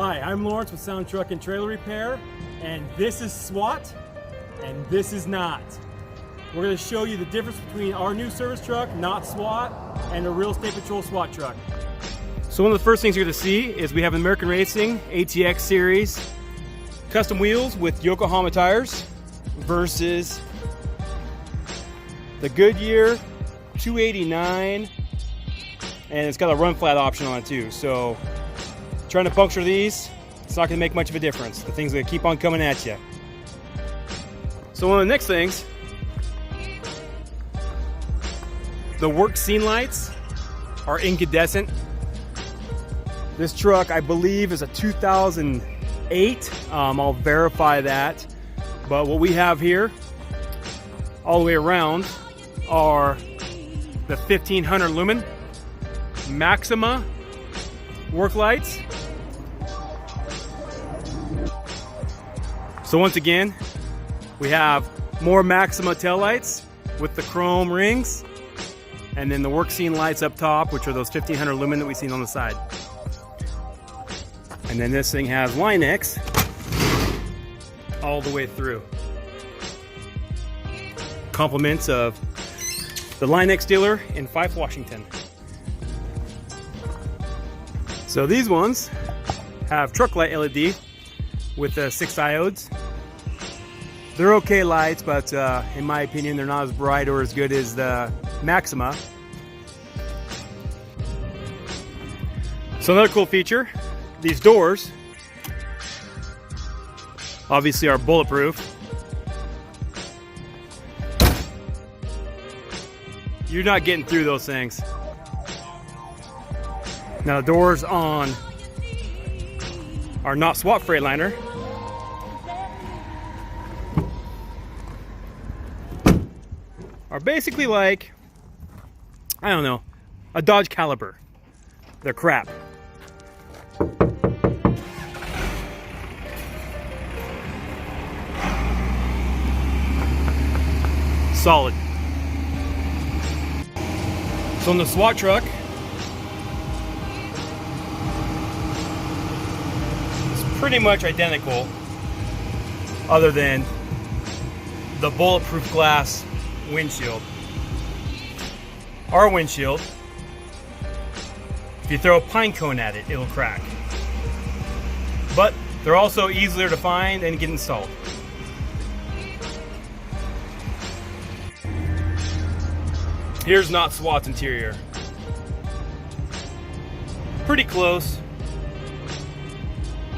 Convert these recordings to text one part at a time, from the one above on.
Hi, I'm Lawrence with Sound Truck and Trailer Repair, and this is SWAT, and this is not. We're going to show you the difference between our new service truck, not SWAT, and a real estate patrol SWAT truck. So one of the first things you're going to see is we have an American Racing ATX series custom wheels with Yokohama tires versus the Goodyear 289, and it's got a run flat option on it too. So trying to puncture these, it's not going to make much of a difference. The thing's going to keep on coming at you. So one of the next things, the work scene lights are incandescent. This truck, I believe, is a 2008. I'll verify that. But what we have here, all the way around, are the 1500 lumen Maxima work lights. So once again, we have more Maxima tail lights with the chrome rings, and then the work scene lights up top, which are those 1500 lumen that we've seen on the side. And then this thing has Line-X all the way through. Compliments of the Line-X dealer in Fife, Washington. So these ones have truck light LED with 6 diodes. They're okay lights, but in my opinion, they're not as bright or as good as the Maxima. So another cool feature, these doors obviously are bulletproof. You're not getting through those things. Now the doors on our not SWAT freightliner are basically like, I don't know, a Dodge Caliber. They're crap. Solid. So in the SWAT truck, it's pretty much identical, other than the bulletproof glass windshield. Our windshield, if you throw a pine cone at it, it'll crack. But they're also easier to find and get installed. Here's not SWAT's interior. Pretty close.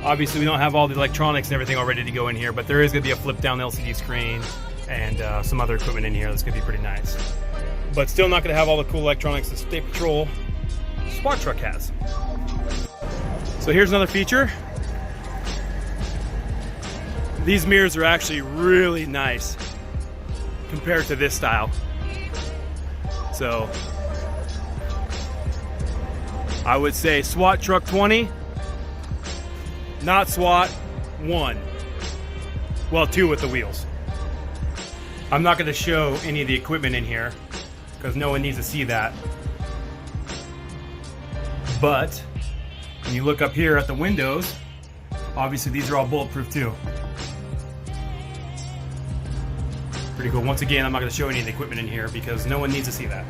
Obviously we don't have all the electronics and everything all ready to go in here, but there is going to be a flip down LCD screen and some other equipment in here that's going to be pretty nice. But still not going to have all the cool electronics the State Patrol SWAT truck has. So here's another feature. These mirrors are actually really nice compared to this style. So I would say SWAT truck 20, not SWAT 1. Well, 2 with the wheels. I'm not going to show any of the equipment in here because no one needs to see that. But when you look up here at the windows, obviously these are all bulletproof too. Pretty cool. Once again, I'm not going to show any of the equipment in here because no one needs to see that.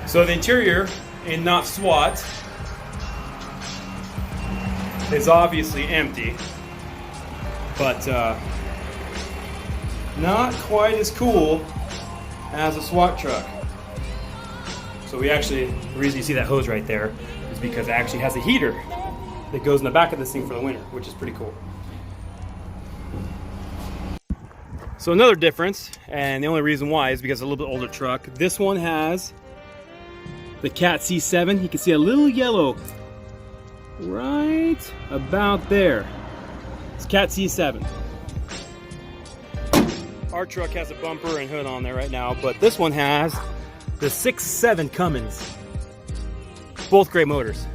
So the interior in not SWAT is obviously empty, but not quite as cool as a SWAT truck. So we actually, the reason you see that hose right there is because it actually has a heater that goes in the back of this thing for the winter, which is pretty cool. So another difference, and the only reason why is because it's a little bit older truck. This one has the Cat C7. You can see a little yellow right about there. It's Cat C7. Our truck has a bumper and hood on there right now, but this one has the 6.7 Cummins. Both great motors.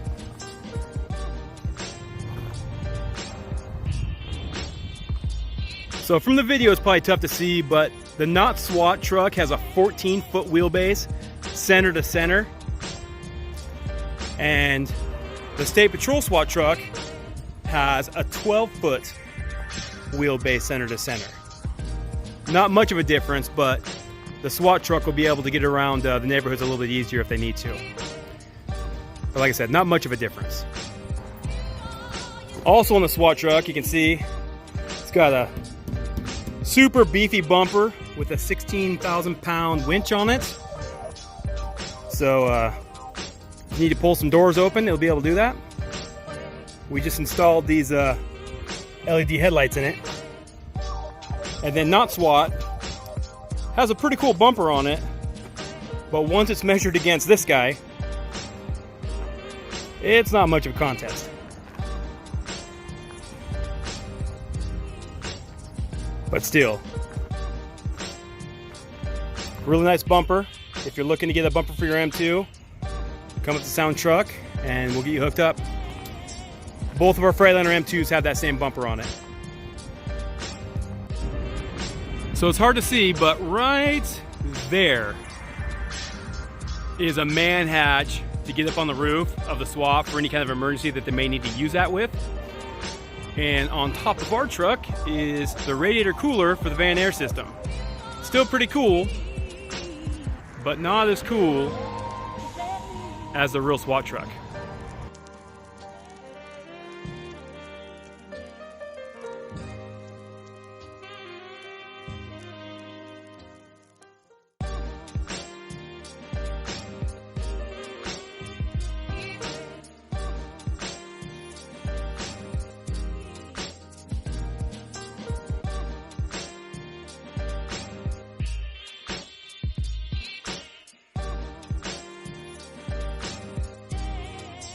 So from the video it's probably tough to see, but the not SWAT truck has a 14-foot wheelbase, center to center. And The State Patrol SWAT truck has a 12-foot wheelbase center to center. Not much of a difference, but the SWAT truck will be able to get around the neighborhoods a little bit easier if they need to. But like I said, not much of a difference. Also on the SWAT truck, you can see it's got a super beefy bumper with a 16,000-pound winch on it. So if you need to pull some doors open, it'll be able to do that. We just installed these LED headlights in it. And then NotSWAT has a pretty cool bumper on it, but once it's measured against this guy, it's not much of a contest. But still, really nice bumper. If you're looking to get a bumper for your M2, come with the Sound truck and we'll get you hooked up. Both of our Freightliner M2s have that same bumper on it. So it's hard to see, but right there is a man hatch to get up on the roof of the SWAT for any kind of emergency that they may need to use that with. And on top of our truck is the radiator cooler for the van air system. Still pretty cool, but not as cool as the real SWAT truck.